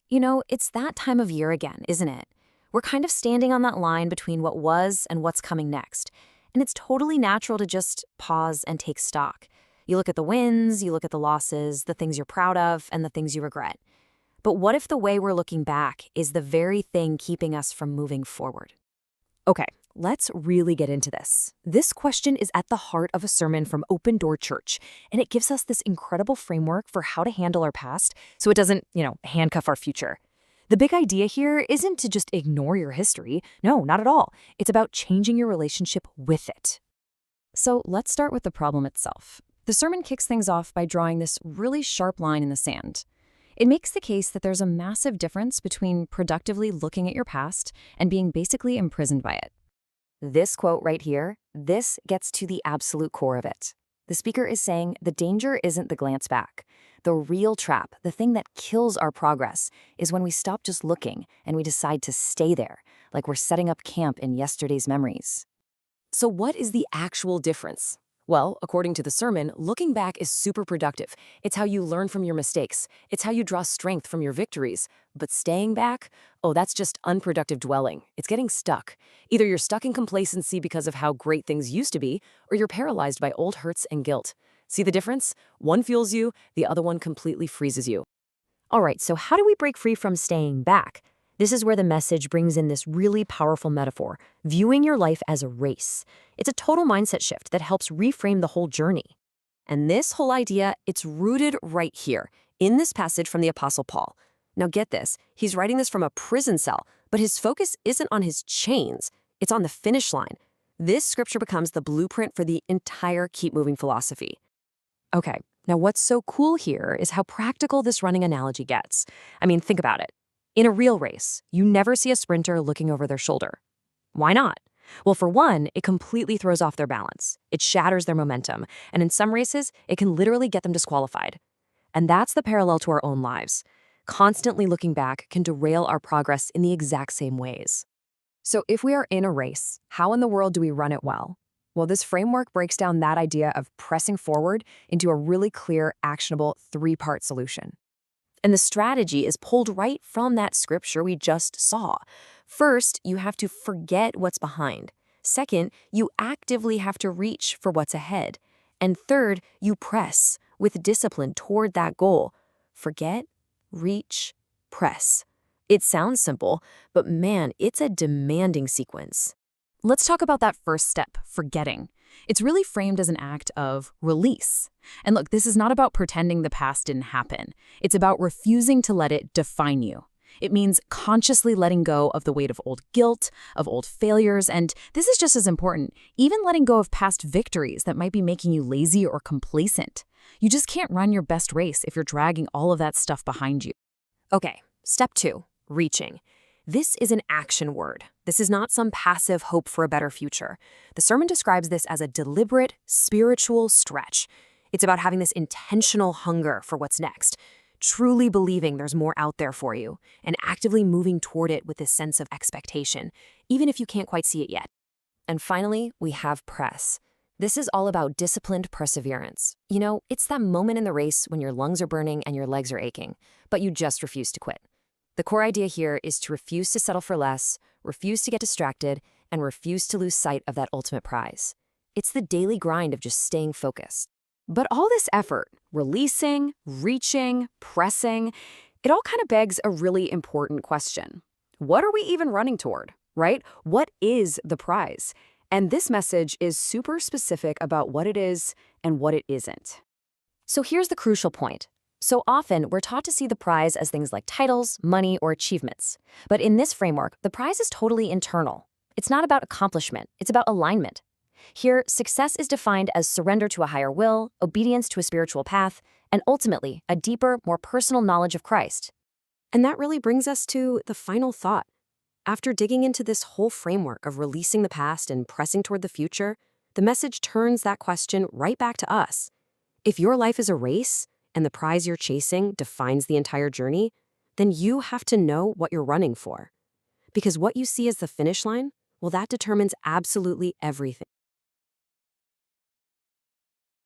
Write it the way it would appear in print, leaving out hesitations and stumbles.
It's that time of year again, isn't it? We're kind of standing on that line between what was and what's coming next. And it's totally natural to just pause and take stock. You look at the wins, you look at the losses, the things you're proud of, and the things you regret. But what if the way we're looking back is the very thing keeping us from moving forward? Okay, let's really get into this. This question is at the heart of a sermon from Open Door Church, and it gives us this incredible framework for how to handle our past so it doesn't, handcuff our future. The big idea here isn't to just ignore your history. No, not at all. It's about changing your relationship with it. So let's start with the problem itself. The sermon kicks things off by drawing this really sharp line in the sand. It makes the case that there's a massive difference between productively looking at your past and being basically imprisoned by it. This quote right here, this gets to the absolute core of it. The speaker is saying the danger isn't the glance back. The real trap, the thing that kills our progress, is when we stop just looking and we decide to stay there, like we're setting up camp in yesterday's memories. So what is the actual difference? Well, according to the sermon, looking back is super productive. It's how you learn from your mistakes. It's how you draw strength from your victories. But staying back? Oh, that's just unproductive dwelling. It's getting stuck. Either you're stuck in complacency because of how great things used to be, or you're paralyzed by old hurts and guilt. See the difference? One fuels you, the other one completely freezes you. All right, so how do we break free from staying back? This is where the message brings in this really powerful metaphor, viewing your life as a race. It's a total mindset shift that helps reframe the whole journey. And this whole idea, it's rooted right here, in this passage from the Apostle Paul. Now get this, he's writing this from a prison cell, but his focus isn't on his chains, it's on the finish line. This scripture becomes the blueprint for the entire Keep Moving philosophy. Okay, now what's so cool here is how practical this running analogy gets. I mean, think about it. In a real race, you never see a sprinter looking over their shoulder. Why not? Well, for one, it completely throws off their balance. It shatters their momentum, and in some races, it can literally get them disqualified. And that's the parallel to our own lives. Constantly looking back can derail our progress in the exact same ways. So if we are in a race, how in the world do we run it well? Well, this framework breaks down that idea of pressing forward into a really clear, actionable three-part solution. And the strategy is pulled right from that scripture we just saw. First, you have to forget what's behind. Second, you actively have to reach for what's ahead. And third, you press with discipline toward that goal. Forget, reach, press. It sounds simple, but man, it's a demanding sequence. Let's talk about that first step, forgetting. It's really framed as an act of release. And look, this is not about pretending the past didn't happen. It's about refusing to let it define you. It means consciously letting go of the weight of old guilt, of old failures, and this is just as important, even letting go of past victories that might be making you lazy or complacent. You just can't run your best race if you're dragging all of that stuff behind you. Okay, step 2, reaching. This is an action word. This is not some passive hope for a better future. The sermon describes this as a deliberate, spiritual stretch. It's about having this intentional hunger for what's next, truly believing there's more out there for you, and actively moving toward it with this sense of expectation, even if you can't quite see it yet. And finally, we have press. This is all about disciplined perseverance. It's that moment in the race when your lungs are burning and your legs are aching, but you just refuse to quit. The core idea here is to refuse to settle for less, refuse to get distracted, and refuse to lose sight of that ultimate prize. It's the daily grind of just staying focused. But all this effort, releasing, reaching, pressing, it all kind of begs a really important question. What are we even running toward, right? What is the prize? And this message is super specific about what it is and what it isn't. So here's the crucial point. So often, we're taught to see the prize as things like titles, money, or achievements. But in this framework, the prize is totally internal. It's not about accomplishment, it's about alignment. Here, success is defined as surrender to a higher will, obedience to a spiritual path, and ultimately, a deeper, more personal knowledge of Christ. And that really brings us to the final thought. After digging into this whole framework of releasing the past and pressing toward the future, the message turns that question right back to us. If your life is a race, and the prize you're chasing defines the entire journey, then you have to know what you're running for. Because what you see as the finish line, well, that determines absolutely everything.